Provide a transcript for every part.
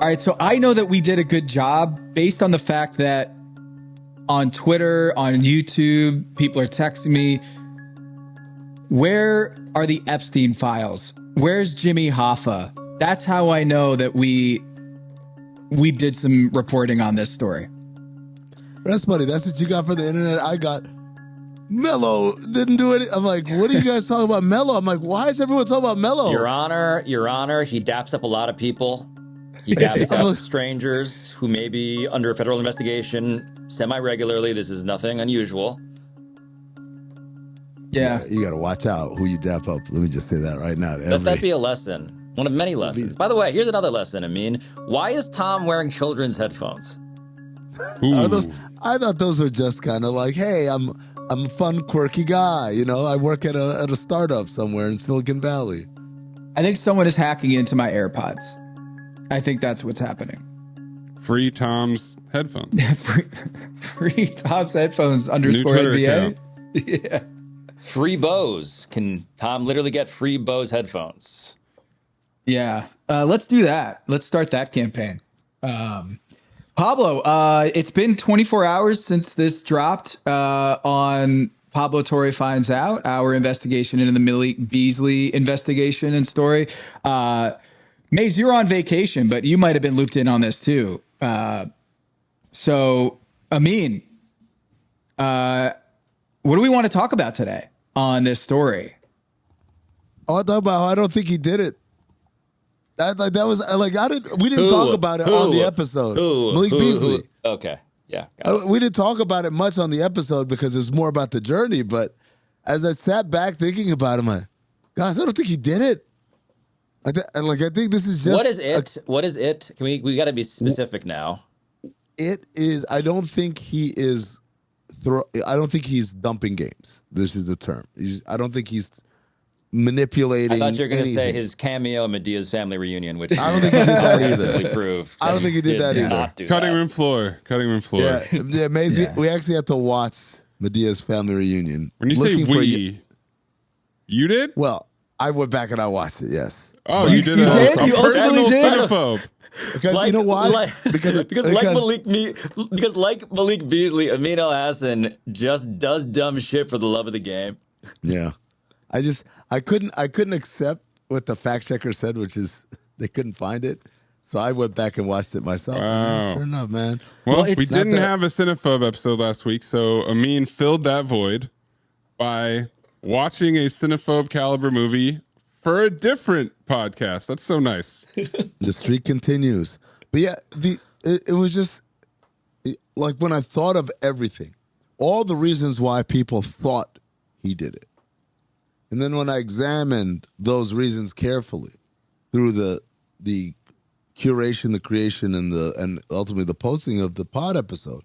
right, so I know that we did a good job based on the fact that on Twitter, on YouTube, people are texting me, where are the Epstein files? Where's Jimmy Hoffa? That's how I know that we did some reporting on this story. That's funny. That's what you got for the internet. I got Mello didn't do it. I'm like, what are you guys talking about Mello? I'm like, why is everyone talking about Mello? Your Honor, he daps up a lot of people. He daps up strangers who may be under federal investigation semi-regularly. This is nothing unusual. Yeah. You got to watch out who you dap up. Let me just say that right now. Let that be a lesson. One of many lessons. By the way, here's another lesson, Amin. Why is Tom wearing children's headphones? I thought those were just kind of like, hey, I'm a fun, quirky guy. You know, I work at a startup somewhere in Silicon Valley. I think someone is hacking into my AirPods. I think that's what's happening. Free Tom's headphones. free Tom's headphones underscore NBA. Yeah. Free Bose. Can Tom literally get free Bose headphones? Yeah. Let's do that. Let's start that campaign. Pablo, it's been 24 hours since this dropped on Pablo Torre Finds Out, our investigation into the Malik Beasley investigation and story. Maze, you're on vacation, but you might have been looped in on this too. So, Amin, what do we want to talk about today on this story? Oh, I thought about how I don't think he did it. We didn't talk about it on the episode. Malik Beasley. Okay. Yeah. We didn't talk about it much on the episode because it was more about the journey. But as I sat back thinking about it, I'm like, gosh, I don't think he did it. I think this is just. What is it? We got to be specific now. It is. I don't think he is. I don't think he's dumping games. This is the term. I don't think he's manipulating. I thought you were going to say his cameo in Medea's family reunion, which I don't think he did that either. Proved I don't think he did that either. Cutting room floor. Yeah, Maze. Yeah. We actually had to watch Medea's family reunion. When you say we, you did? Well, I went back and I watched it. Yes. Oh, you did. You ultimately did. Xenophobe. Because you know why? Because like Malik Beasley, Amin Elhassan just does dumb shit for the love of the game. Yeah, I couldn't accept what the fact checker said, which is they couldn't find it. So I went back and watched it myself. Wow. Sure enough, man. Well, we didn't have a Cinephobe episode last week, so Amin filled that void by watching a Cinephobe caliber movie for a different podcast. That's so nice. The streak continues. But yeah, it was just like when I thought of everything, all the reasons why people thought he did it. And then when I examined those reasons carefully through the curation, the creation, and ultimately the posting of the pod episode,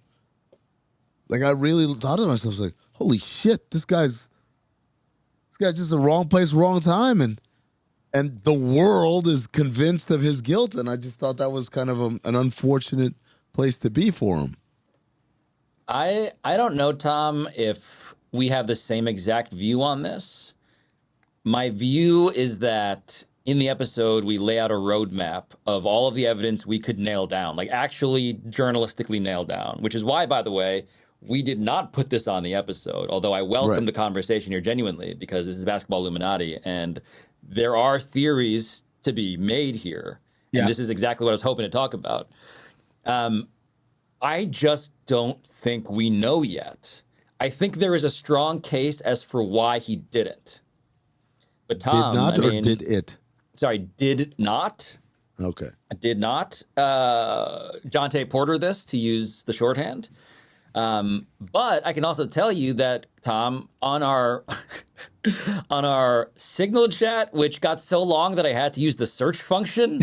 like I really thought to myself, like, holy shit, this guy's just the wrong place, wrong time, and the world is convinced of his guilt, and I just thought that was kind of an unfortunate place to be for him. I don't know, Tom, if we have the same exact view on this. My view is that in the episode, we lay out a roadmap of all of the evidence we could nail down, like actually journalistically nail down, which is why, by the way, we did not put this on the episode, although I welcome the conversation here genuinely because this is Basketball Illuminati and there are theories to be made here. Yeah. And this is exactly what I was hoping to talk about. I just don't think we know yet. I think there is a strong case as for why he didn't. But Tom, did not or did it? Sorry, did not. Okay. Did not. Jonte Porter this, to use the shorthand. But I can also tell you that, Tom, on our on our Signal chat, which got so long that I had to use the search function.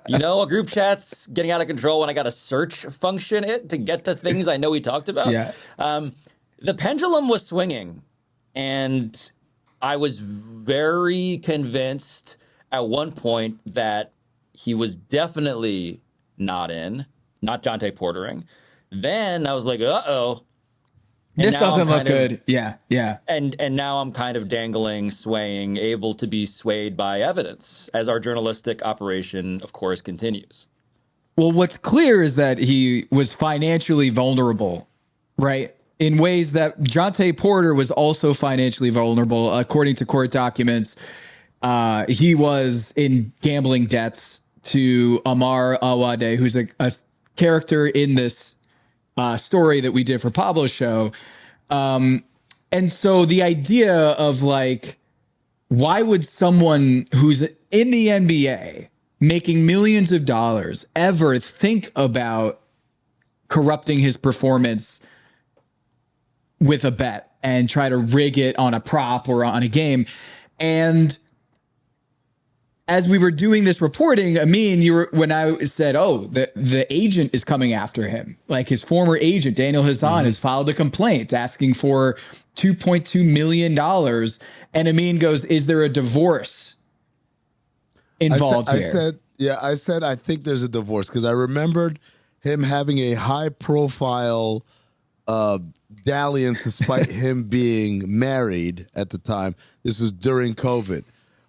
You know, a group chat's getting out of control when I got to search function it to get the things I know we talked about. Yeah. The pendulum was swinging, and I was very convinced at one point that he was definitely not Jonte Portering. Then I was like, uh-oh. And This now doesn't I'm look kind of- good. Yeah. And now I'm kind of dangling, swaying, able to be swayed by evidence as our journalistic operation, of course, continues. Well, what's clear is that he was financially vulnerable, right? In ways that Jonte Porter was also financially vulnerable. According to court documents, he was in gambling debts to Amar Awade, who's a character in this story that we did for Pablo's show. And so the idea of like, why would someone who's in the NBA making millions of dollars ever think about corrupting his performance with a bet and try to rig it on a prop or on a game? And as we were doing this reporting, Amin, when I said, "Oh, the agent is coming after him," like his former agent Daniel Hassan has filed a complaint asking for $2.2 million, and Amin goes, "Is there a divorce involved here?" I said I think there's a divorce because I remembered him having a high profile dalliance despite him being married at the time. This was during COVID.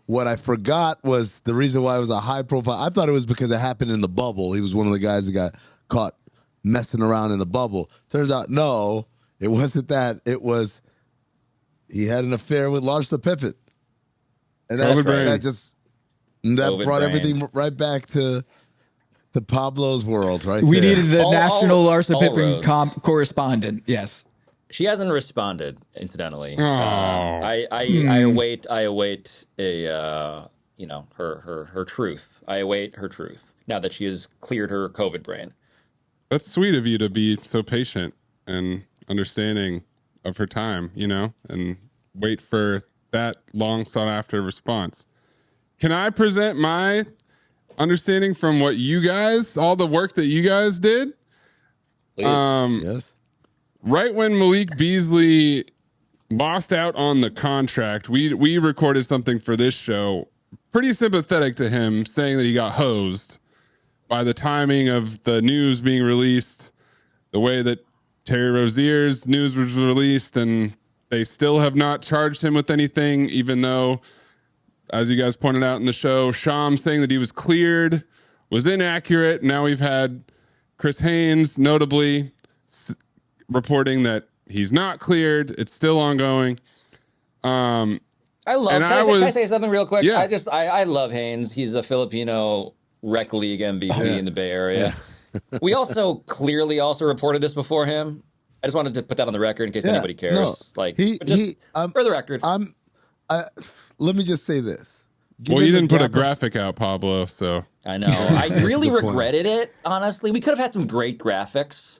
What I forgot was the reason why it was a high profile. I thought it was because it happened in the bubble. He was one of the guys that got caught messing around in the bubble. Turns out, no, it wasn't that. It was he had an affair with Larsa Pippen. And that brought everything right back to Pablo's world, right? We there. needed the national Larsa Pippen roads. Correspondent. Yes. She hasn't responded, incidentally. Oh. I await a her truth. I await her truth now that she has cleared her COVID brain. That's sweet of you to be so patient and understanding of her time, and wait for that long sought after response. Can I present my understanding from what you guys, all the work that you guys did? Please. Yes. Right when Malik Beasley lost out on the contract, we recorded something for this show, pretty sympathetic to him, saying that he got hosed by the timing of the news being released, the way that Terry Rozier's news was released, and they still have not charged him with anything, even though, as you guys pointed out in the show, Sham saying that he was cleared was inaccurate. Now we've had Chris Haynes notably reporting that he's not cleared. It's still ongoing. Can I say something real quick? Yeah. I love Haynes. He's a Filipino rec league MVP in the Bay Area. We also clearly reported this before him. I just wanted to put that on the record in case anybody cares. For the record. Let me just say this. Well, you didn't put a graphic out, Pablo, so. I know. I really regretted it, honestly. We could have had some great graphics.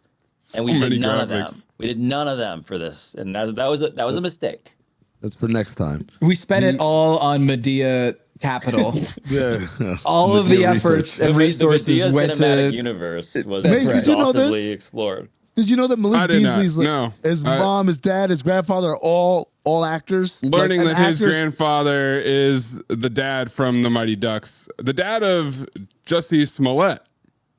And we did none of them. We did none of them for this, and that was a mistake. That's for next time. We spent it all on Medea Capital. All of Medea the efforts and resources the Medea went cinematic to universe was Mace, did you know exhaustively this? explored. Did you know that Malik Beasley's his No. mom, his dad, his grandfather are all actors? Learning Like, that his actors- grandfather is the dad from the Mighty Ducks, the dad of Jussie Smollett,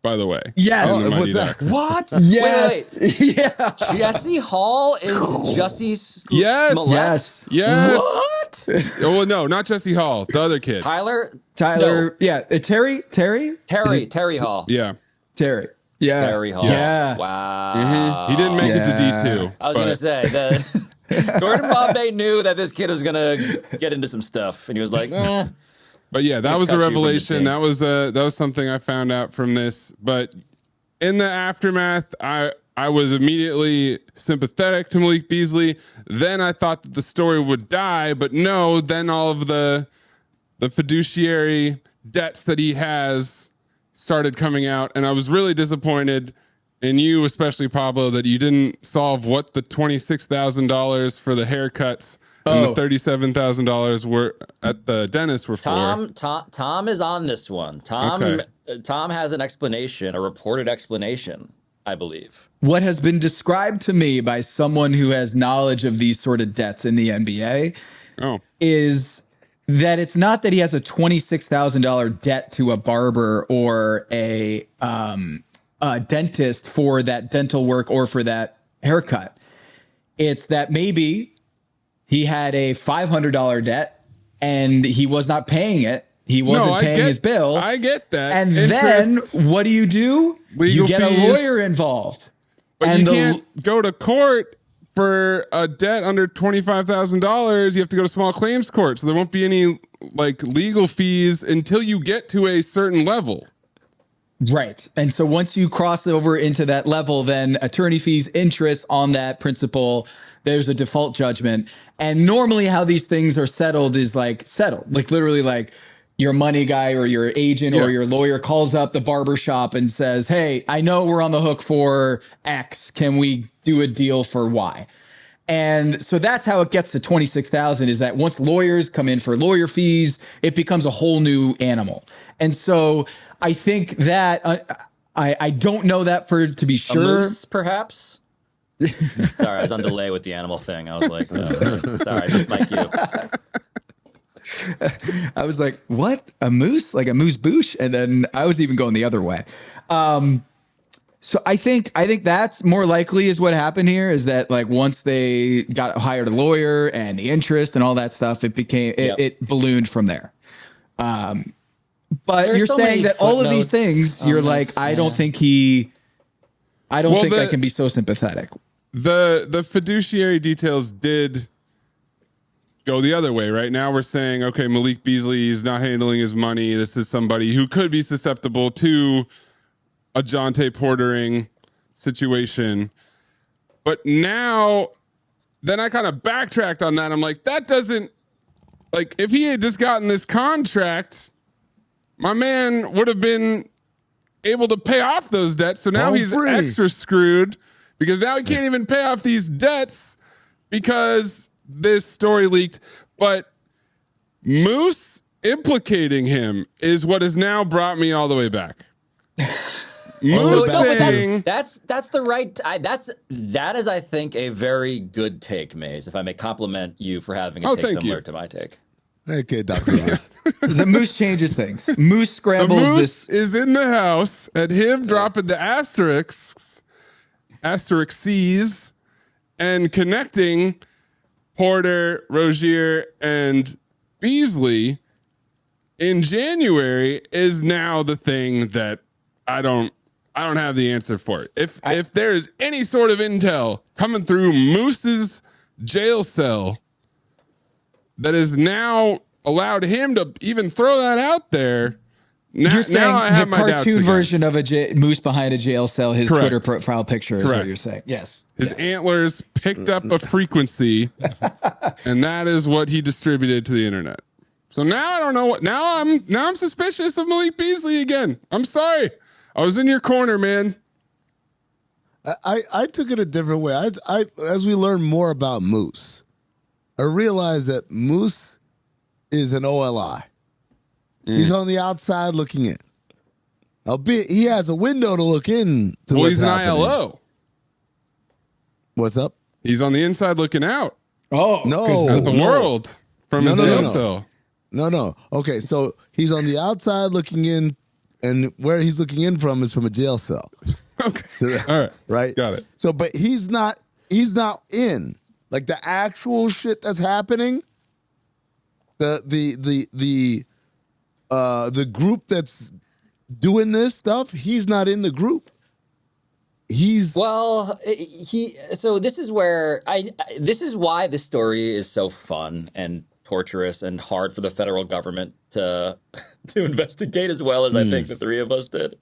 by the way. Yes. in the Mighty what's that? Ducks. What? Yes. Wait. Yeah. Jesse Hall is Jussie Yes. Smollett? Yes. Yes. What? Oh, well, no, not Jesse Hall, the other kid. Tyler? Tyler. No. Yeah. Terry. Terry Hall. Yeah. Terry. Yeah. Terry Hall. Yeah. Wow. He didn't make it to D2. I was going to say, Jordan Bombay knew that this kid was going to get into some stuff, and he was like, But yeah, that was a cut you from the revelation. team. That was something I found out from this. But in the aftermath, I was immediately sympathetic to Malik Beasley. Then I thought that the story would die, but no. Then all of the fiduciary debts that he has started coming out, and I was really disappointed in you, especially Pablo, that you didn't solve what the $26,000 for the haircuts and the $37,000 were at the dentist were for. Tom is on this one. Tom has an explanation, a reported explanation, I believe. What has been described to me by someone who has knowledge of these sort of debts in the NBA is that it's not that he has a $26,000 debt to a barber or a dentist for that dental work or for that haircut. It's that maybe he had a $500 debt and he was not paying it. He wasn't paying his bill. I get that. And Interest, then what do? You legal get fees, a lawyer involved. But and you can't go to court for a debt under $25,000. You have to go to small claims court. So there won't be any like legal fees until you get to a certain level. Right. And so once you cross over into that level, then attorney fees, interest on that principal, there's a default judgment. And normally how these things are settled is like literally like your money guy or your agent or your lawyer calls up the barber shop and says, hey, I know we're on the hook for X. Can we do a deal for Y? And so that's how it gets to 26,000 is that once lawyers come in for lawyer fees, it becomes a whole new animal. And so I think that I don't know that to be sure. A moose, perhaps? Sorry, I was on delay with the animal thing. I was like, sorry, just like you. I was like, what? A moose? Like a moose boosh? And then I was even going the other way. So I think that's more likely is what happened here is that like once they hired a lawyer and the interest and all that stuff, it ballooned from from there. But you're so saying that all of these things, you're like, I don't think I can be so sympathetic. The fiduciary details did go the other way. Right now we're saying, okay, Malik Beasley is not handling his money. This is somebody who could be susceptible to a Jonte Portering situation. But now, then I kind of backtracked on that. I'm like, that doesn't, like, if he had just gotten this contract, my man would have been able to pay off those debts. So now he's extra screwed because now he can't even pay off these debts because this story leaked. But Moose implicating him is what has now brought me all the way back. That's the right. That is, I think, a very good take, Maze. If I may compliment you for having a take similar to my take. Okay, Dr. The Moose changes things. Moose scrambles. The Moose is in the house at him dropping the asterisks, and connecting Porter, Rozier, and Beasley in January is now the thing that I don't have the answer for it. If there is any sort of intel coming through Moose's jail cell that has now allowed him to even throw that out there, you're saying the cartoon version of a Moose behind a jail cell, his Correct. Twitter profile picture is what you're saying. Yes. His antlers picked up a frequency, and that is what he distributed to the internet. So now I don't know what. Now I'm suspicious of Malik Beasley again. I'm sorry. I was in your corner, man. I took it a different way. I as we learn more about Moose, I realized that Moose is an OLI. He's on the outside looking in. Albeit he has a window to look in to what's he's an happening. ILO. What's up? He's on the inside looking out. No. At the world from his jail cell. No. Okay, so he's on the outside looking in, and where he's looking in from is from a jail cell. Okay. All right. Right? Got it. So, but he's not in. Like the actual shit that's happening, the group that's doing this stuff, he's not in the group. So this is where this is why this story is so fun and torturous and hard for the federal government to investigate as well as I think the three of us did.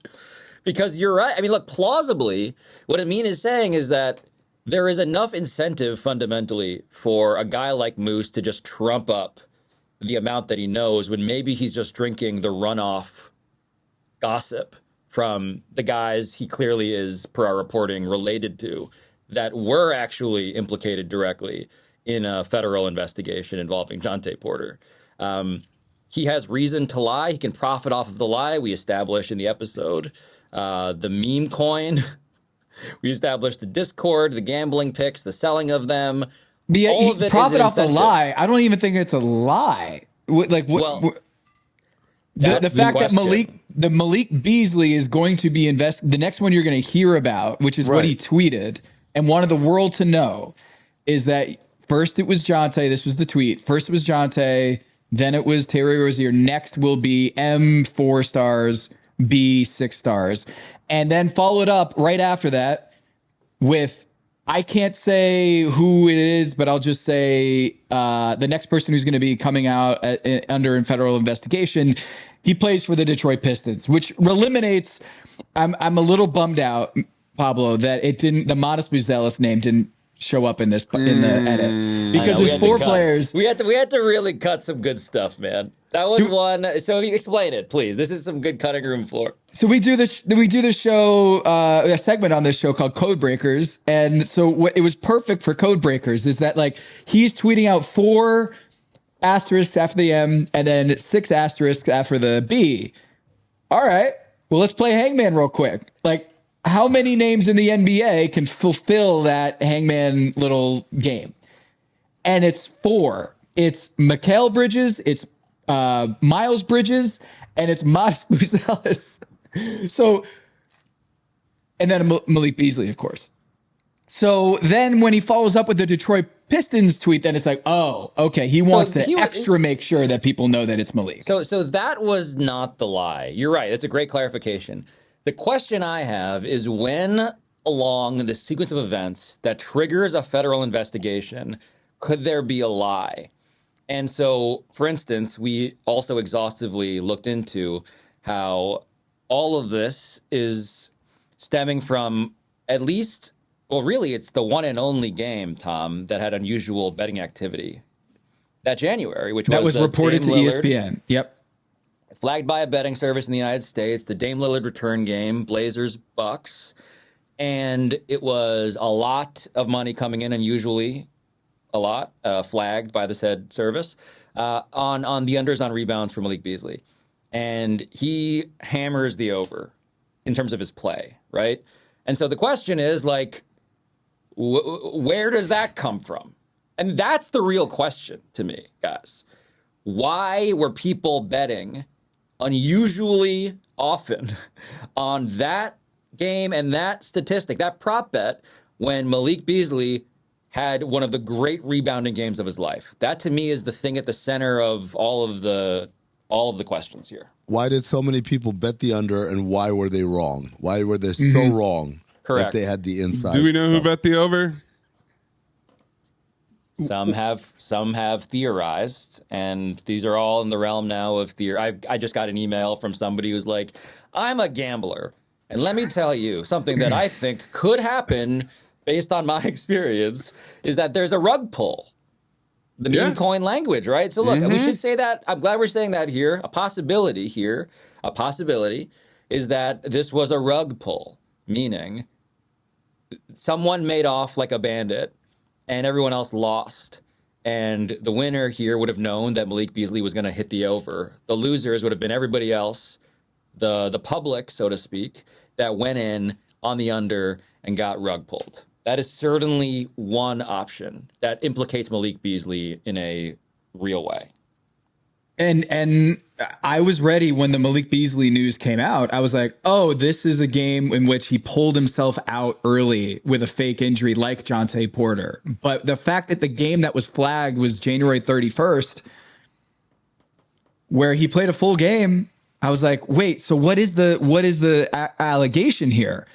Because you're right. I mean, look, plausibly, what Amin is saying is that there is enough incentive fundamentally for a guy like Moose to just trump up the amount that he knows when maybe he's just drinking the runoff gossip from the guys he clearly is, per our reporting, related to that were actually implicated directly in a federal investigation involving Jonte Porter. He has reason to lie. He can profit off of the lie. We established in the episode the meme coin. We established the Discord, the gambling picks, the selling of them. But all of it profit is off the lie. I don't even think it's a lie. The fact that Malik Beasley is going to be the next one you're going to hear about, which is what he tweeted and wanted the world to know, is that first it was Jonte. This was the tweet. First it was Jonte. Then it was Terry Rozier. Next will be M 4 stars, B 6 stars. And then followed up right after that with, I can't say who it is, but I'll just say the next person who's going to be coming out under federal investigation. He plays for the Detroit Pistons, which eliminates. I'm a little bummed out, Pablo, that the Modest Buzelis name didn't show up in the edit, because there's 4 players. We had to really cut some good stuff, man. That was one. So you explain it, please. This is some good cutting room floor. So we do the show, a segment on this show called Code Breakers. And so it was perfect for Code Breakers is that like he's tweeting out 4 asterisks after the M and then 6 asterisks after the B. All right, well, let's play Hangman real quick. Like, how many names in the NBA can fulfill that Hangman little game? And it's 4. It's Mikal Bridges, it's Miles Bridges, and it's Modest Buzelis. So, and then Malik Beasley, of course. So then when he follows up with the Detroit Pistons tweet, then it's like, oh, okay, he wants to make sure that people know that it's Malik. So that was not the lie. You're right. It's a great clarification. The question I have is when along the sequence of events that triggers a federal investigation, could there be a lie? And so, for instance, we also exhaustively looked into how all of this is stemming from at least, well, really, it's the one and only game, Tom, that had unusual betting activity that January, which was reported to ESPN. Yep. Flagged by a betting service in the United States, the Dame Lillard return game, Blazers, Bucks. And it was a lot of money coming in, unusually a lot, flagged by the said service, on the unders on rebounds for Malik Beasley. And he hammers the over in terms of his play, right? And so the question is, like, where does that come from? And that's the real question to me, guys. Why were people betting unusually often on that game and that statistic, that prop bet, when Malik Beasley had one of the great rebounding games of his life? That to me is the thing at the center of all of the questions here. Why did so many people bet the under, and why were they wrong? Why were they so wrong? Correct. That they had the inside. Do we know who bet the over? Some have theorized, and these are all in the realm now of theory. I just got an email from somebody who's like, I'm a gambler, and let me tell you something that I think could happen based on my experience is that there's a rug pull. The meme coin language, right? So look, we should say that. I'm glad we're saying that here. A possibility is that this was a rug pull, meaning someone made off like a bandit and everyone else lost. And the winner here would have known that Malik Beasley was going to hit the over. The losers would have been everybody else, the public, so to speak, that went in on the under and got rug pulled. That is certainly one option that implicates Malik Beasley in a real way. And I was ready when the Malik Beasley news came out. I was like, oh, this is a game in which he pulled himself out early with a fake injury like Jonte Porter. But the fact that the game that was flagged was January 31st, where he played a full game, I was like, wait, so what is the allegation here?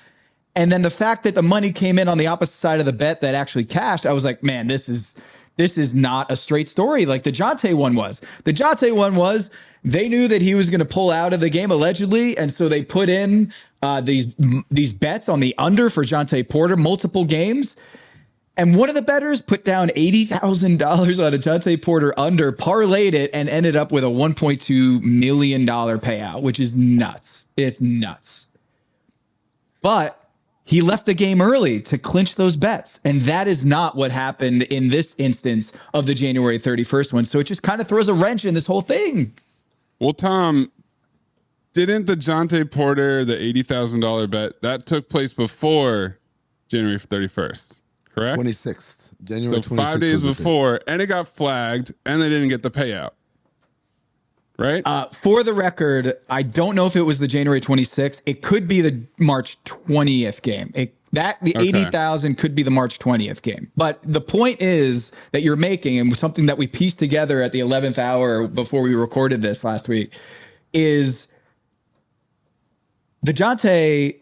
And then the fact that the money came in on the opposite side of the bet that actually cashed, I was like, man, this is not a straight story like the Jonte one was. The Jonte one was they knew that he was going to pull out of the game allegedly, and so they put in these bets on the under for Jonte Porter, multiple games. And one of the bettors put down $80,000 on a Jonte Porter under, parlayed it, and ended up with a $1.2 million payout, which is nuts. It's nuts. But he left the game early to clinch those bets. And that is not what happened in this instance of the January 31st one. So it just kind of throws a wrench in this whole thing. Well, Tom, didn't the Jonte Porter, the $80,000 bet, that took place before January 31st, correct? 26th. January 26th. So 5 days before, and it got flagged, and they didn't get the payout. right? For the record, I don't know if it was the January 26th. It could be the March 20th game. The 80,000 could be the March 20th game. But the point is that you're making, and something that we pieced together at the 11th hour before we recorded this last week, is the Jonte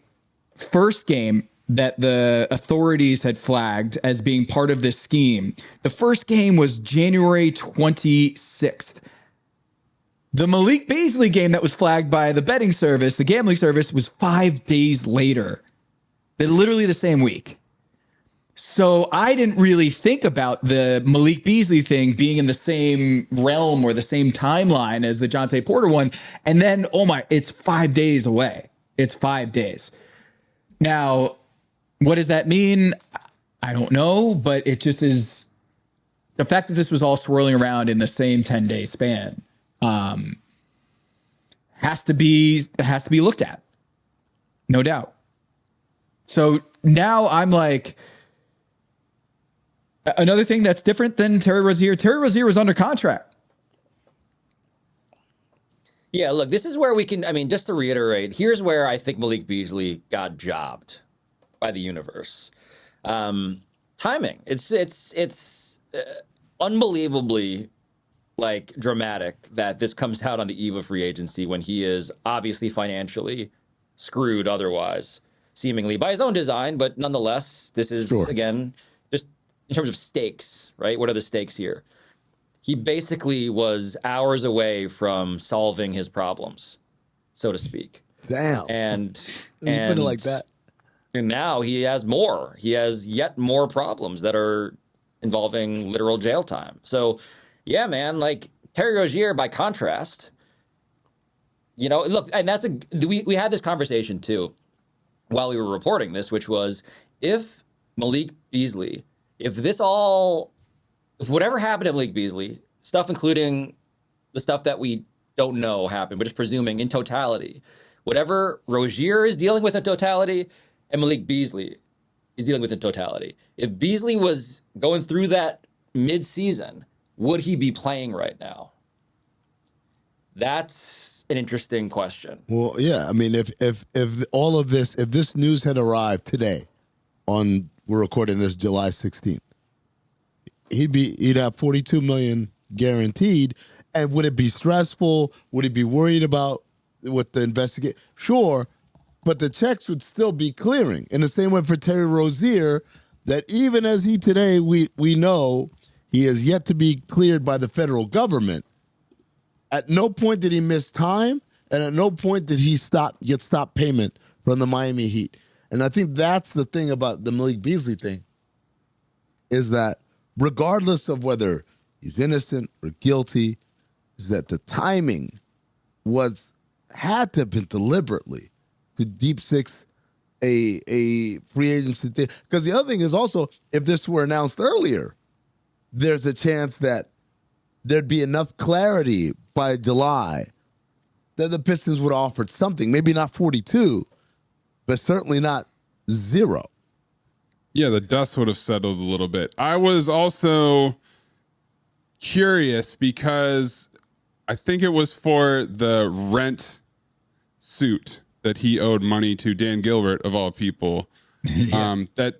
first game that the authorities had flagged as being part of this scheme. The first game was January 26th. The Malik Beasley game that was flagged by the betting service, the gambling service, was 5 days later. They're literally the same week. So I didn't really think about the Malik Beasley thing being in the same realm or the same timeline as the Jonte Porter one. And then, it's 5 days away. It's 5 days. Now, what does that mean? I don't know, but it just is the fact that this was all swirling around in the same 10-day span. Has to be looked at, no doubt. So now I'm like, another thing that's different than Terry Rozier. Terry Rozier was under contract. Yeah, look, this is where we can, just to reiterate, here's where I think Malik Beasley got jobbed by the universe. Timing. It's unbelievably dramatic that this comes out on the eve of free agency when he is obviously financially screwed otherwise, seemingly by his own design, but nonetheless, this is, again, just in terms of stakes, right? What are the stakes here? He basically was hours away from solving his problems, so to speak. Damn. And you put it like that. And now he has more. He has yet more problems that are involving literal jail time. So, yeah, man, Terry Rozier, by contrast, look, and we had this conversation too while we were reporting this, which was if Malik Beasley, if whatever happened to Malik Beasley, stuff including the stuff that we don't know happened, but just presuming in totality, whatever Rozier is dealing with in totality and Malik Beasley is dealing with in totality, if Beasley was going through that mid-season, would he be playing right now? That's an interesting question. Well, yeah. If all of this, if this news had arrived today, we're recording this July 16th, he'd have $42 million guaranteed. And would it be stressful? Would he be worried about what the investigate? Sure, but the checks would still be clearing. In the same way for Terry Rozier, that even as he today, we know he has yet to be cleared by the federal government. At no point did he miss time, and at no point did he get stop payment from the Miami Heat. And I think that's the thing about the Malik Beasley thing, is that regardless of whether he's innocent or guilty, is that the timing had to have been deliberately to deep six a free agency thing. Because the other thing is also, if this were announced earlier, there's a chance that there'd be enough clarity by July that the Pistons would have offered something. Maybe not 42, but certainly not 0. Yeah, the dust would have settled a little bit. I was also curious because I think it was for the rent suit that he owed money to Dan Gilbert, of all people, that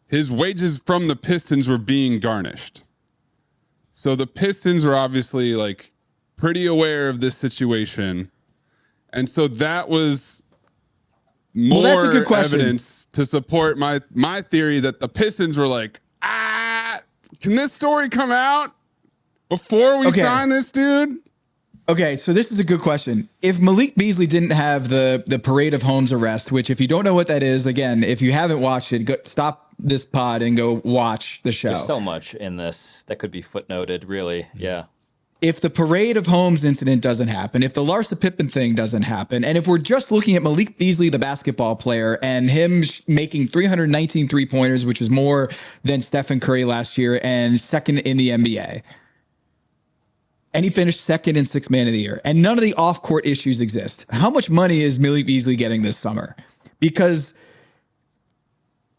his wages from the Pistons were being garnished. So the Pistons were obviously pretty aware of this situation. And so that was more that's a good question. Evidence to support my theory that the Pistons were like, can this story come out before we sign this dude? Okay, so this is a good question. If Malik Beasley didn't have the Parade of Homes arrest, which if you don't know what that is, again, if you haven't watched it, stop this pod and go watch the show. There's so much in this that could be footnoted, really. Yeah. If the Parade of Homes incident doesn't happen, if the Larsa Pippen thing doesn't happen, and if we're just looking at Malik Beasley, the basketball player, and him making 319 3-pointers, which is more than Stephen Curry last year and second in the NBA, and he finished second in Sixth Man of the Year, and none of the off-court issues exist, how much money is Malik Beasley getting this summer? Because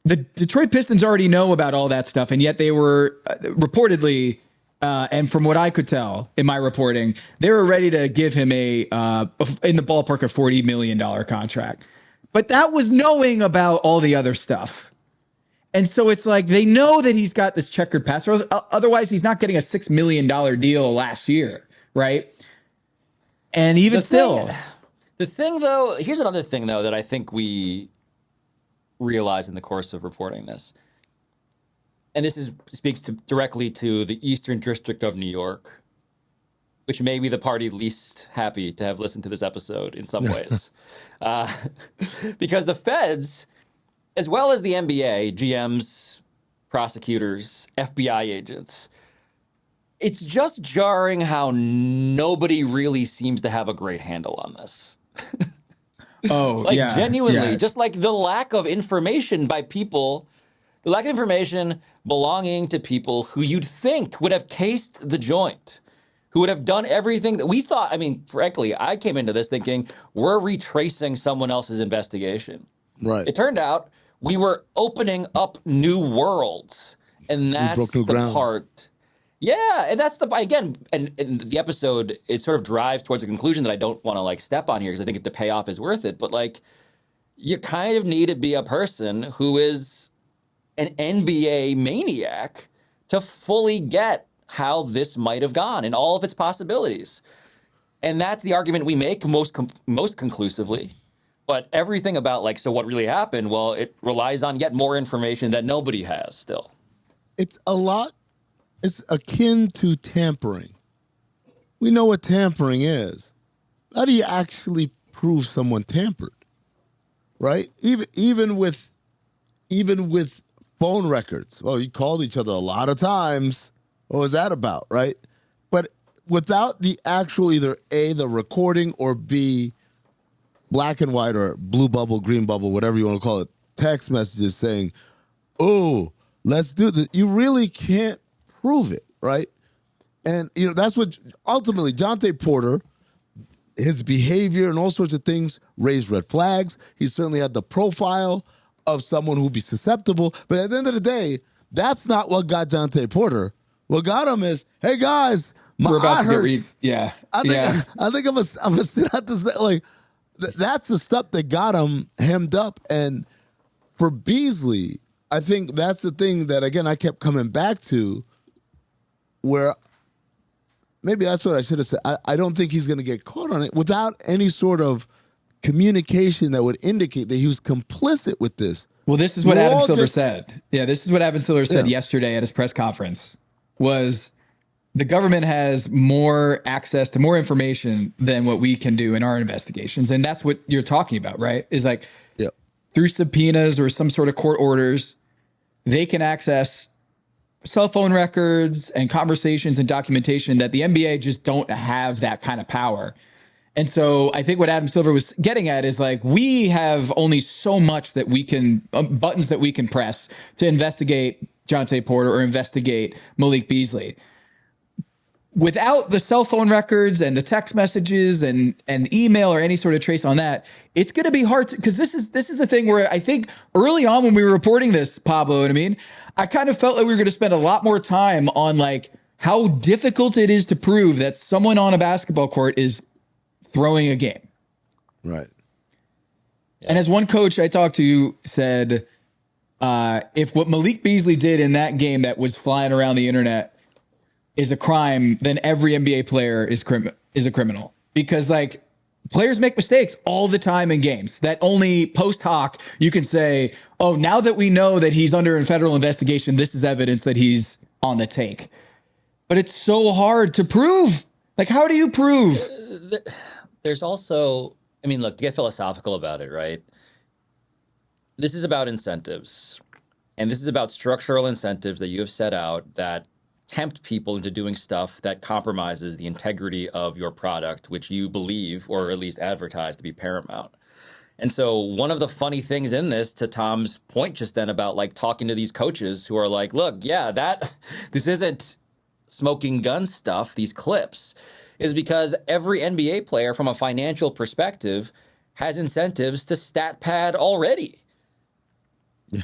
the Detroit Pistons already know about all that stuff, and yet they were reportedly And from what I could tell in my reporting, they were ready to give him in the ballpark of $40 million contract. But that was knowing about all the other stuff. And so it's like they know that he's got this checkered past. Otherwise, he's not getting a $6 million deal last year, right? And even the thing, though, here's another thing, though, that I think we realized in the course of reporting this. And this speaks directly to the Eastern District of New York, which may be the party least happy to have listened to this episode in some ways. Because the feds, as well as the NBA, GMs, prosecutors, FBI agents, it's just jarring how nobody really seems to have a great handle on this. Genuinely, just like the lack of information by people, the lack of information belonging to people who you'd think would have cased the joint, who would have done everything that we thought. I mean, frankly, I came into this thinking we're retracing someone else's investigation. Right. It turned out we were opening up new worlds, and that's the ground. Part. Yeah, and that's again, and the episode, it sort of drives towards a conclusion that I don't want to like step on here because I think the payoff is worth it. But like, you kind of need to be a person who is an NBA maniac to fully get how this might have gone and all of its possibilities. And that's the argument we make most conclusively. But everything about like, so what really happened? Well, it relies on yet more information that nobody has still. It's a lot. It's akin to tampering. We know what tampering is. How do you actually prove someone tampered? Right? Even with phone records. Well, you called each other a lot of times. What was that about, right? But without the actual either A, the recording, or B, black and white or blue bubble, green bubble, whatever you want to call it, text messages saying, oh, let's do this. You really can't prove it, right? And, that's what ultimately Jontay Porter, his behavior and all sorts of things raised red flags. He certainly had the profile of someone who'd be susceptible. But at the end of the day, that's not what got Jontay Porter. What got him is, hey, guys, my eye hurts. I think I'm gonna sit out this. Like, that's the stuff that got him hemmed up. And for Beasley, I think that's the thing that, again, I kept coming back to, where maybe that's what I should have said. I don't think he's going to get caught on it without any sort of communication that would indicate that he was complicit with this. Well, this is what Adam Silver said. Yeah, this is what Adam Silver said yesterday at his press conference, was the government has more access to more information than what we can do in our investigations. And that's what you're talking about, right? Is like through subpoenas or some sort of court orders, they can access cell phone records and conversations and documentation that the NBA just don't have that kind of power. And so I think what Adam Silver was getting at is like, we have only so much that we can, buttons that we can press to investigate Jontay Porter or investigate Malik Beasley. Without the cell phone records and the text messages and email or any sort of trace on that, it's going to be hard to, because this is the thing where I think early on when we were reporting this, Pablo, and I mean, I kind of felt like we were going to spend a lot more time on like how difficult it is to prove that someone on a basketball court is throwing a game. Right. Yeah. And as one coach I talked to said, if what Malik Beasley did in that game that was flying around the internet is a crime, then every NBA player is a criminal, because like players make mistakes all the time in games that only post hoc you can say, oh, now that we know that he's under a federal investigation, this is evidence that he's on the take. But it's so hard to prove. Like, how do you prove? There's also, I mean, look, to get philosophical about it, right? This is about incentives. And this is about structural incentives that you have set out that tempt people into doing stuff that compromises the integrity of your product, which you believe, or at least advertise, to be paramount. And so one of the funny things in this, to Tom's point just then about like talking to these coaches who are like, look, this isn't smoking gun stuff, these clips, is because every NBA player from a financial perspective has incentives to stat pad already.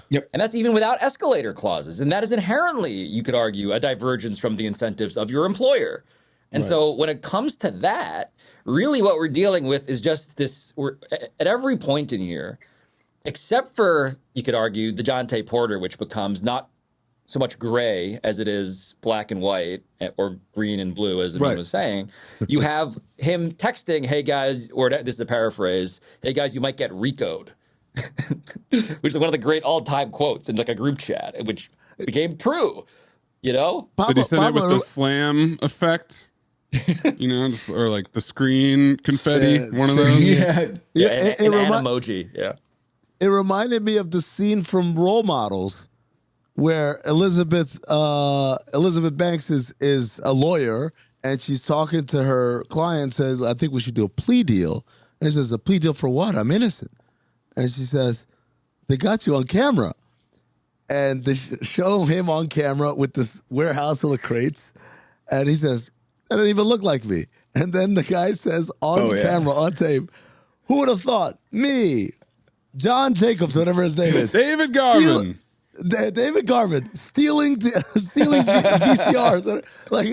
Yep. And that's even without escalator clauses. And that is inherently, you could argue, a divergence from the incentives of your employer. And so when it comes to that, really what we're dealing with is just this, we're at every point in here, except for, you could argue, the Jonte Porter, which becomes not so much gray as it is black and white, or green and blue, as Amin was saying. You have him texting, hey guys, or this is a paraphrase, hey guys, you might get RICO'd. Which is one of the great all-time quotes in like a group chat, which became true, you know? Did he send it with the slam effect? Or like the screen confetti, one of those? An emoji, It reminded me of the scene from Role Models where Elizabeth Banks is a lawyer and she's talking to her client, says, I think we should do a plea deal. And he says, a plea deal for what? I'm innocent. And she says, they got you on camera. And they show him on camera with this warehouse full of crates. And he says, that didn't even look like me. And then the guy says on camera, on tape, who would have thought? Me, John Jacobs, whatever his name is. David Garvin. David Garvin stealing VCRs. Like,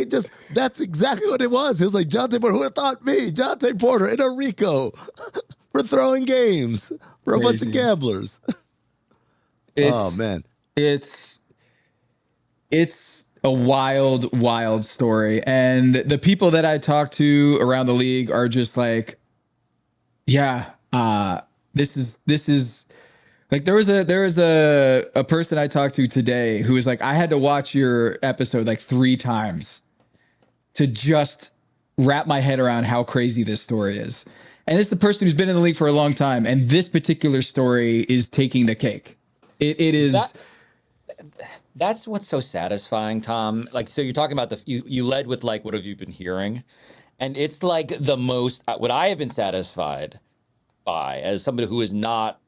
that's exactly what it was. It was like, Jonte Porter, who would have thought? Me, Jonte Porter, in a RICO for throwing games for a bunch of gamblers. Oh man, it's a wild story, and the people that I talk to around the league are just like, this is like, there was a person I talked to today who was like, I had to watch your episode like 3 times to just wrap my head around how crazy this story is. And it's the person who's been in the league for a long time. And this particular story is taking the cake. It is. That's what's so satisfying, Tom. Like, so you're talking about you led with like, what have you been hearing? And it's like the most, what I have been satisfied by as somebody who is not,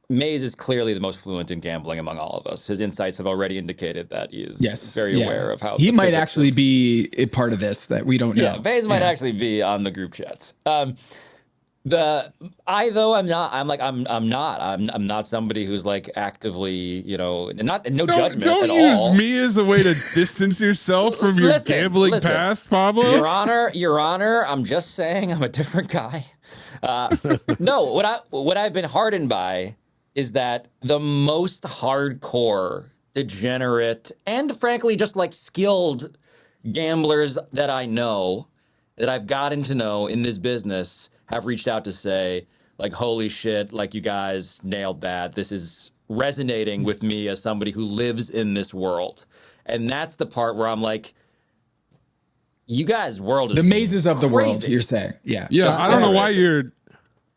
Mays is clearly the most fluent in gambling among all of us. His insights have already indicated that he is very aware of how he might actually be a part of this that we don't know. Yeah, Mays might actually be on the group chats. I'm not somebody who's like actively, no judgment at all. Don't use me as a way to distance yourself from your gambling past, Pablo. Your Honor, I'm just saying I'm a different guy. No, what I've been hardened by is that the most hardcore, degenerate, and frankly just like skilled gamblers that I know, that I've gotten to know in this business, have reached out to say, like, holy shit, like, you guys nailed that. This is resonating with me as somebody who lives in this world. And that's the part where I'm like, you guys' world is the mazes of crazy. the world, you're saying. Yeah. I don't know why you're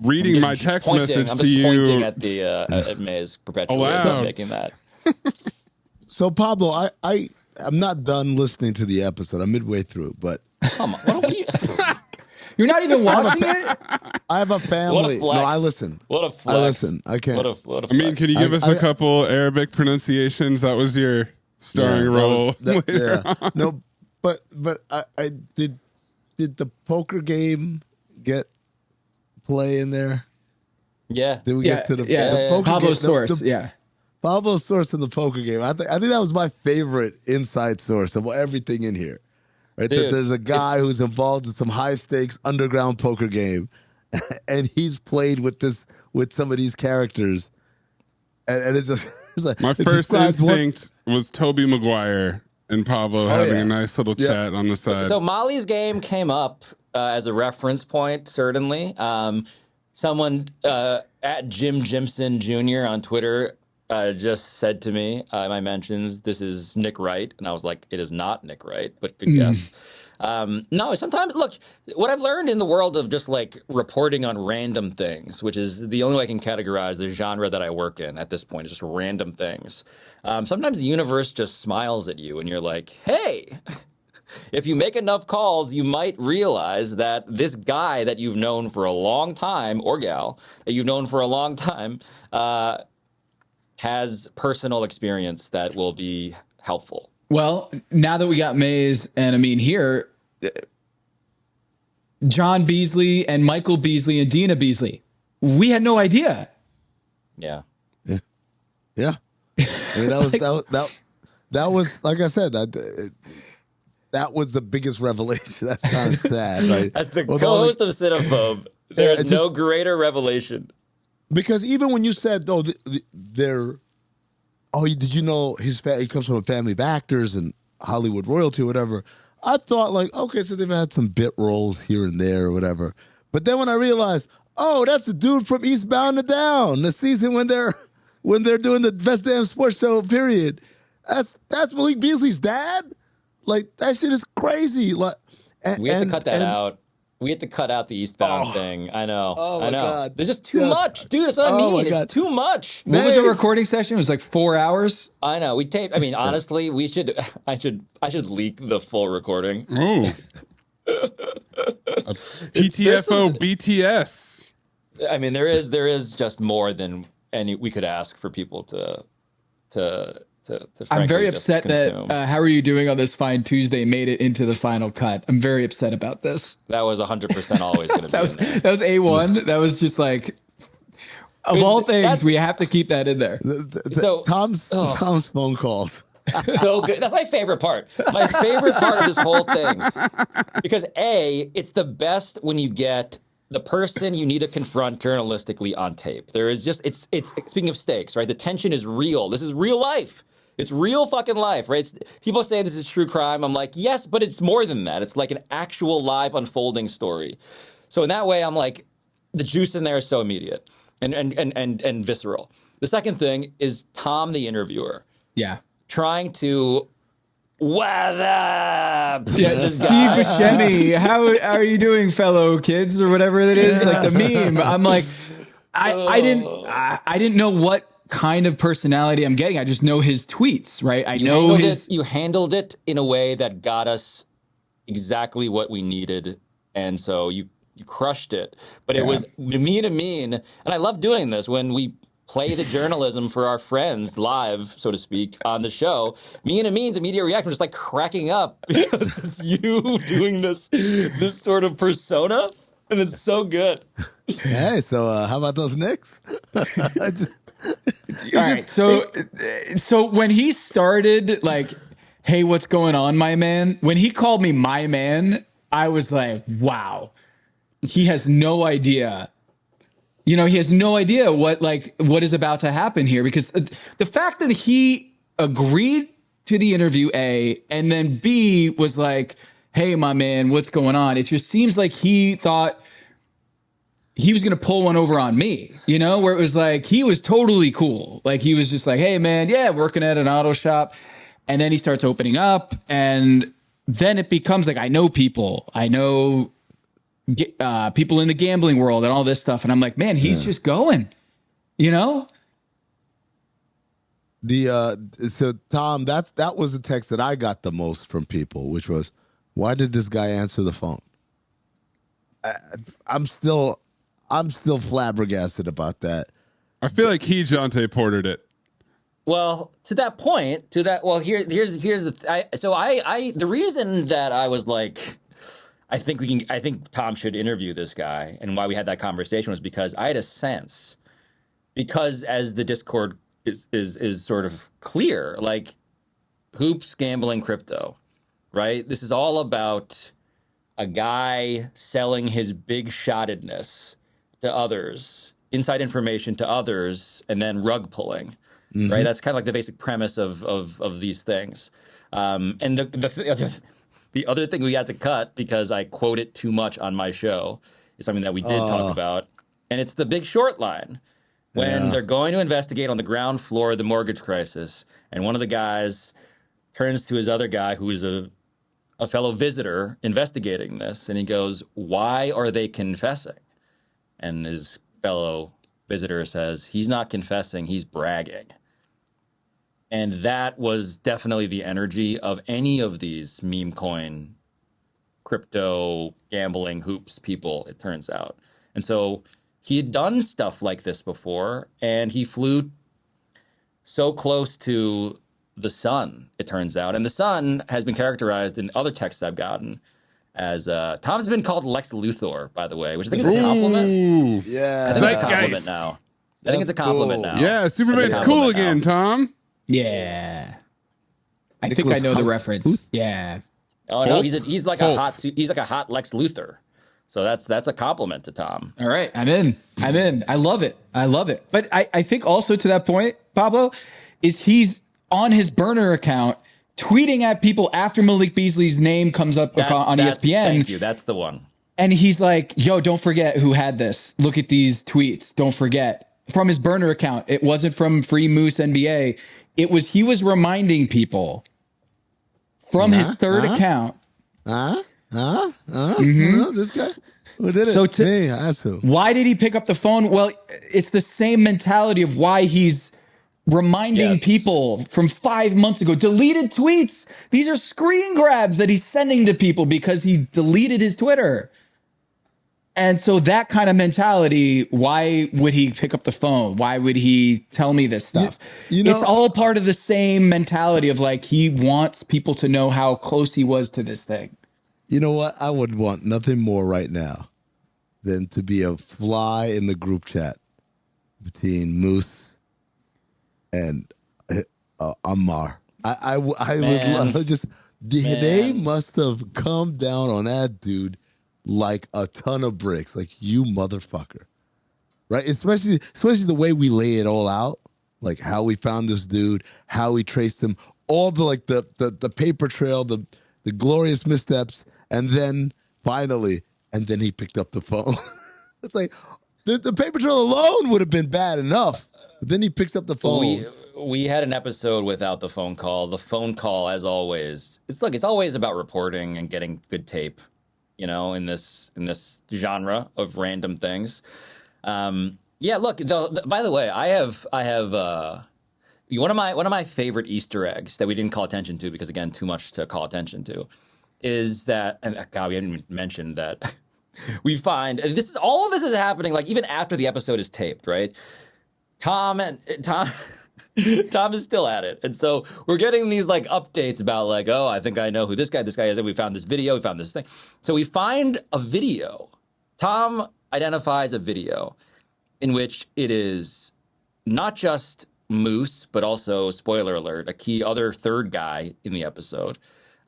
reading my text message to you. I'm just pointing at the at Maze perpetually making that. So, Pablo, I'm not done listening to the episode. I'm midway through, but come on, what are you? You're not even watching it? I have a family. What a flex. No, I listen. What a flex. I listen. I can't. What a flex. I mean, can you give us a couple Arabic pronunciations? That was your starring role. No, but I did the poker game get play in there? Yeah. Did we get to the poker Pablo's game? source? Pablo's source in the poker game. I think that was my favorite inside source of everything in here. Right, dude, that there's a guy who's involved in some high stakes underground poker game, and he's played with some of these characters, and it's just like, my first instinct was Toby Maguire and Pablo having a nice little chat on the side. So Molly's game came up as a reference point, certainly. Someone at Jim Jimson Jr. on Twitter just said to me in my mentions, this is Nick Wright. And I was like, it is not Nick Wright, but good guess. No, sometimes, look, what I've learned in the world of just like reporting on random things, which is the only way I can categorize the genre that I work in at this point, is just random things. Sometimes the universe just smiles at you and you're like, hey, if you make enough calls, you might realize that this guy that you've known for a long time, or gal that you've known for a long time, has personal experience that will be helpful. Well, now that we got Mays and Amin here, John Beasley and Michael Beasley and Dina Beasley, we had no idea. Yeah. Yeah. I mean, that was like I said, that was the biggest revelation. That's kind of sad, right? As the co-host of Cinephobe, there's no greater revelation. Because even when you said, did you know he comes from a family of actors and Hollywood royalty or whatever? I thought like, okay, so they've had some bit roles here and there or whatever. But then when I realized, oh, that's a dude from Eastbound and Down, the season when they're doing the best damn sports show, period. That's Malik Beasley's dad? Like, that shit is crazy. Like, we have to cut that out. We have to cut out the Eastbound thing. I know. Oh, my God. There's just too much. Dude, that's what I mean. It's too much. What was the recording session? It was like 4 hours? I know. We taped. I mean, honestly, I should leak the full recording. Ooh. PTFO BTS. I mean, there is just more than any we could ask for people to I'm very just upset consume. that How Are You Doing on This Fine Tuesday made it into the final cut. I'm very upset about this. That was 100% always going to be that was A1. That was just like, of all things, we have to keep that in there. So Tom's phone calls. So good. That's my favorite part. My favorite part of this whole thing. Because it's the best when you get the person you need to confront journalistically on tape. There is just, it's speaking of stakes, right? The tension is real. This is real life. It's real fucking life, right? People say this is true crime. I'm like, yes, but it's more than that. It's like an actual live unfolding story. So in that way, I'm like, the juice in there is so immediate and visceral. The second thing is Tom, the interviewer. Yeah. Trying to weather. Yeah, Steve Buscemi. How are you doing, fellow kids, or whatever it is? Like the meme. I'm like, I didn't know what kind of personality I'm getting. I just know his tweets, right? You handled it in a way that got us exactly what we needed, and so you crushed it. But it was mean, and I love doing this when we play the journalism for our friends live, so to speak, on the show. Me and Amin's immediate reaction was just like cracking up because it's you doing this sort of persona, and it's so good. Hey, so how about those Knicks? All right, so when he started, like, hey, what's going on, my man? When he called me my man, I was like, wow, he has no idea. You know, he has no idea what is about to happen here, because the fact that he agreed to the interview, A, and then B was like, hey, my man, what's going on? It just seems like he thought he was going to pull one over on me, you know, where it was like, he was totally cool. Like, he was just like, hey, man, yeah, working at an auto shop. And then he starts opening up, and then it becomes like, I know people. I know people in the gambling world and all this stuff. And I'm like, man, he's just going, you know? So Tom, that was the text that I got the most from people, which was, why did this guy answer the phone? I'm still flabbergasted about that. I feel like Jonte Portered it. Well, here's the reason that I was like, I think Tom should interview this guy, and why we had that conversation was because I had a sense, because as the Discord is sort of clear, like, hoops, gambling, crypto, right? This is all about a guy selling his big shottedness to others, inside information to others, and then rug pulling, right? That's kind of like the basic premise of these things. And the other thing we had to cut, because I quote it too much on my show, is something that we did talk about, and it's the Big Short line. When they're going to investigate on the ground floor of the mortgage crisis, and one of the guys turns to his other guy, who is a fellow visitor investigating this, and he goes, why are they confessing? And his fellow visitor says, he's not confessing, he's bragging. And that was definitely the energy of any of these meme coin, crypto, gambling, hoops people, it turns out. And so he had done stuff like this before, and he flew so close to the sun, it turns out. And the sun has been characterized in other texts I've gotten as Tom's been called Lex Luthor, by the way, which I think is a compliment. Yeah, I think it's a compliment now. I think it's a compliment cool. now. Yeah, Superman's It's a cool compliment again, now. Tom. Yeah. I think Nicholas I know the Hoult. reference. Yeah. Oh no, Holt? he's like Holt. he's like a hot Lex Luthor. So that's a compliment to Tom. All right. I'm in. I love it. But I think also to that point, Pablo, is he's on his burner account tweeting at people after Malik Beasley's name comes up on ESPN. Thank you. That's the one. And he's like, yo, don't forget who had this. Look at these tweets. Don't forget. From his burner account. It wasn't from Free Moose NBA. He was reminding people from his third account. This guy? Who did it? So Me, that's who. why did he pick up the phone? Well, it's the same mentality of why he's reminding people from 5 months ago. Deleted tweets. These are screen grabs that he's sending to people because he deleted his Twitter. And so that kind of mentality, why would he pick up the phone? Why would he tell me this stuff? You know, it's all part of the same mentality of like, he wants people to know how close he was to this thing. You know what? I would want nothing more right now than to be a fly in the group chat between Moose and Ammar. I would love just. They must have come down on that dude like a ton of bricks, like you motherfucker, right? Especially the way we lay it all out, like how we found this dude, how we traced him, all the paper trail, the glorious missteps, and then finally, he picked up the phone. It's like the paper trail alone would have been bad enough, but then he picks up the phone. We had an episode without the phone call. The phone call, as always, it's always about reporting and getting good tape. You know, in this genre of random things. Yeah, look. By the way, I have one of my favorite Easter eggs that we didn't call attention to because again, too much to call attention to, is that, and God, we haven't even mentioned that we find all of this is happening like even after the episode is taped, right? Tom is still at it. And so we're getting these like updates about like, oh, I think I know who this guy is. And we found this video. We found this thing. So we find a video. Tom identifies a video in which it is not just Moose, but also, spoiler alert, a key other third guy in the episode,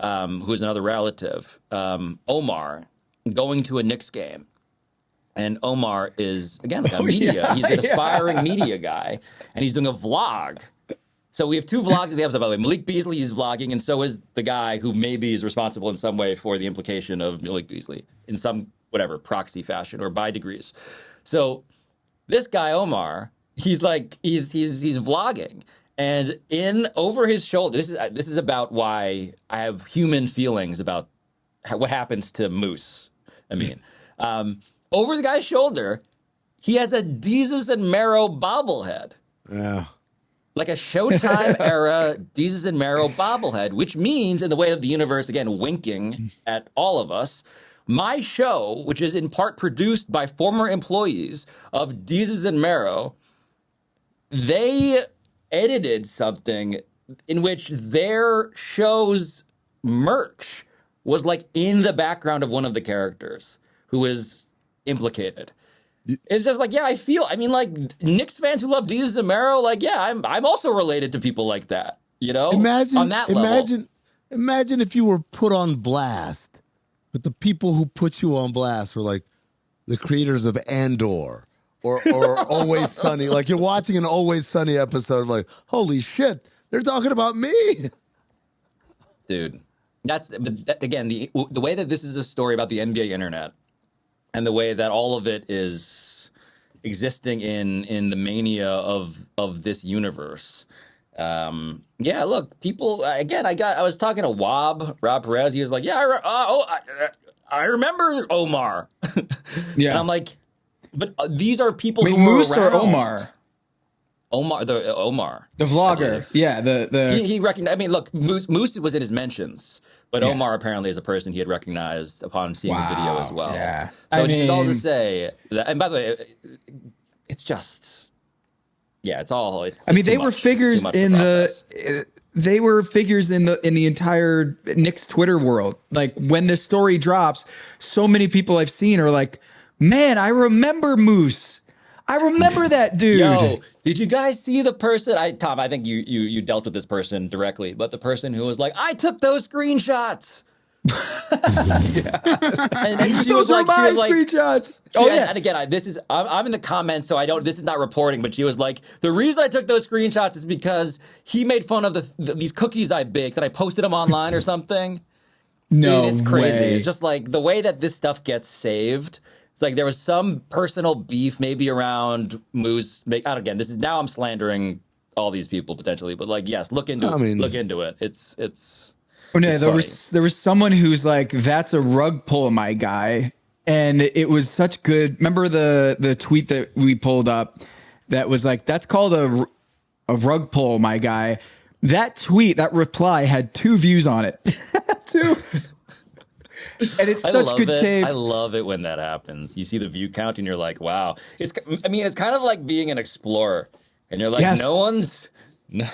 who is another relative, Omar, going to a Knicks game. And Omar is, again, like a media. He's an aspiring media guy, and he's doing a vlog. So we have two vlogs in the episode, by the way. Malik Beasley is vlogging, and so is the guy who maybe is responsible in some way for the implication of Malik Beasley in some, whatever, proxy fashion or by degrees. So this guy, Omar, he's vlogging. And over his shoulder, this is about why I have human feelings about what happens to Moose. I mean, over the guy's shoulder, he has a Desus and Mero bobblehead. Yeah. Like a Showtime era Desus and Mero bobblehead, which means, in the way of the universe, again, winking at all of us, my show, which is in part produced by former employees of Desus and Mero, they edited something in which their show's merch was like in the background of one of the characters who is implicated. It's just like, yeah, I mean, like, Knicks fans who love Desus and Mero, like, yeah, I'm also related to people like that, you know? On that level. Imagine if you were put on blast, but the people who put you on blast were like the creators of Andor or Always Sunny. Like, you're watching an Always Sunny episode, like, holy shit, they're talking about me. Dude, again, the way that this is a story about the NBA internet, and the way that all of it is existing in the mania of this universe. Yeah, look, people, again, I was talking to Rob Perez. He was like, yeah, I remember Omar. Yeah. And I'm like, but these are people Wait, who were Moose around. or Omar? Omar. The vlogger. Yeah. He recognized, I mean, look, Moose was in his mentions, but Yeah. Omar apparently is a person he had recognized upon seeing the video as well. Yeah. So it's all to say that, and by the way, it's just, yeah, it's all, it's I mean, too they were much. It's figures too much to in process. they were figures in the entire Knicks Twitter world. Like, when this story drops, so many people I've seen are like, man, I remember Moose. I remember that dude. Yo, did you guys see the person? Tom, I think you dealt with this person directly, but the person who was like, I took those screenshots. And then she was like, screenshots. And again, I'm in the comments, so this is not reporting, but she was like, the reason I took those screenshots is because he made fun of these cookies I baked and I posted them online or something. No, dude, it's crazy. way. It's just like the way that this stuff gets saved. It's like there was some personal beef maybe around Moose. Again, now I'm slandering all these people potentially, but like, yes, look into it. It's. Oh, no, there was someone who's like, that's a rug pull, my guy. And it was such good. Remember the tweet that we pulled up that was like, that's called a rug pull, my guy. That tweet, that reply had 2 views on it. 2. And it's such good tape. I love it when that happens. You see the view count and you're like, wow. It's kind of like being an explorer. And you're like, yes. do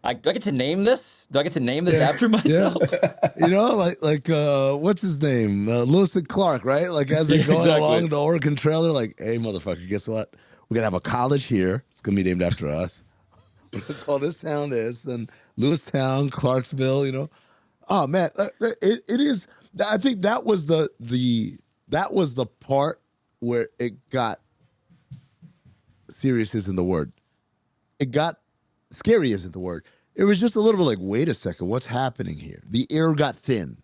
I get to name this? Do I get to name this after myself? Yeah. like what's his name? Lewis and Clark, right? Like as they're going along the Oregon Trail, they're like, hey, motherfucker, guess what? We're going to have a college here. It's going to be named after us. We're going to call this town this, and Lewistown, Clarksville, you know. Oh, man, it is. I think that was the part where it got serious isn't the word. It got scary isn't the word. It was just a little bit like, wait a second, what's happening here? The air got thin.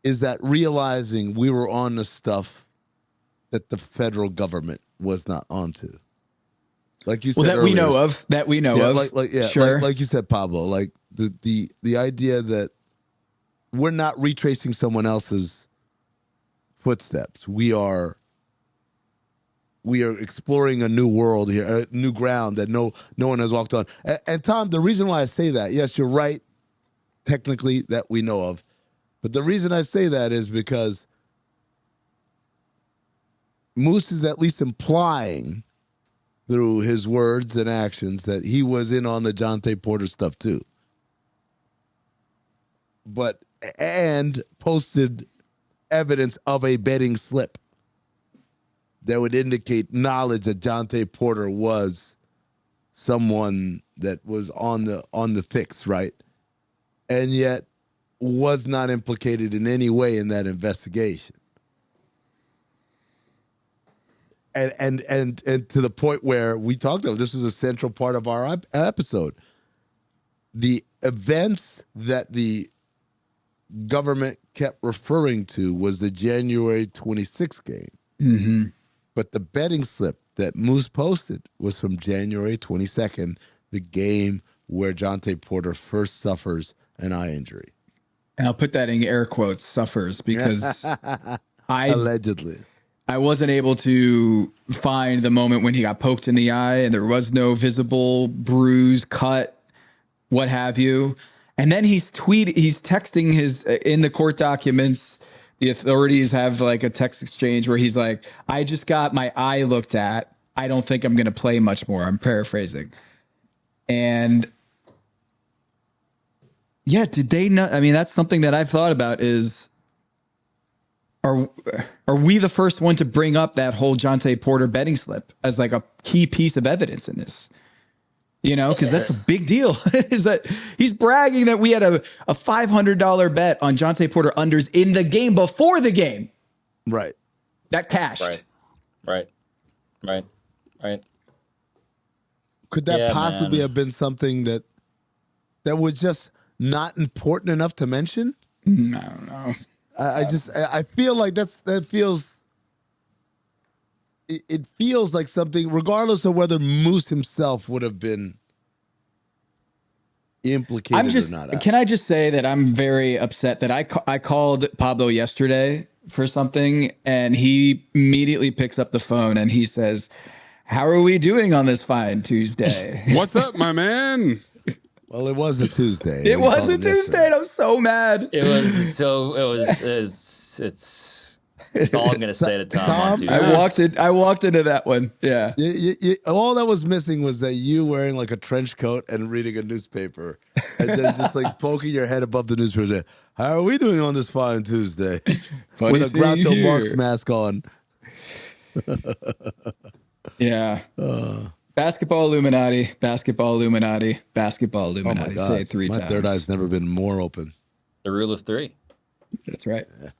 Is that realizing we were on the stuff that the federal government was not onto? Like you said, that earlier, we know of. Sure. Like you said, Pablo, like the idea that we're not retracing someone else's footsteps. We are exploring a new world here, a new ground that no one has walked on. And Tom, the reason why I say that, yes, you're right, technically that we know of, but the reason I say that is because Moose is at least implying through his words and actions that he was in on the Jonte Porter stuff too. And posted evidence of a betting slip that would indicate knowledge that Jonte Porter was someone that was on the fix, right? And yet was not implicated in any way in that investigation. And to the point where we talked about, this was a central part of our episode. The events that the government kept referring to was the January 26th game. Mm-hmm. But the betting slip that Moose posted was from January 22nd, the game where Jonte Porter first suffers an eye injury. And I'll put that in air quotes, suffers, because allegedly. I wasn't able to find the moment when he got poked in the eye and there was no visible bruise, cut, what have you. And then he's texting in the court documents. The authorities have like a text exchange where he's like, I just got my eye looked at. I don't think I'm going to play much more. I'm paraphrasing. And yeah, did they not? I mean, that's something that I've thought about is, are we the first one to bring up that whole Jonte Porter betting slip as like a key piece of evidence in this? You know, because that's a big deal. Is that he's bragging that we had a $500 bet on Jonte Porter unders in the game before the game. Right. That cashed. Right. Could that possibly have been something that was just not important enough to mention? I don't know. I feel like that feels. It feels like something, regardless of whether Moose himself would have been implicated or not. Can I just say that I'm very upset that I called Pablo yesterday for something, and he immediately picks up the phone and he says, "How are we doing on this fine Tuesday?" What's up, my man? Well, it was a Tuesday. It was a Tuesday, and I'm so mad. It's all I'm going to say to Tom. I walked into that one. Yeah. All that was missing was that you wearing like a trench coat and reading a newspaper, and then just like poking your head above the newspaper. How are we doing on this fine Tuesday? With a Groucho Marx mask on. Yeah. Basketball Illuminati, basketball Illuminati, basketball Illuminati. God. Say it 3 My times. third eye's never been more open. The rule of 3. That's right. Yeah.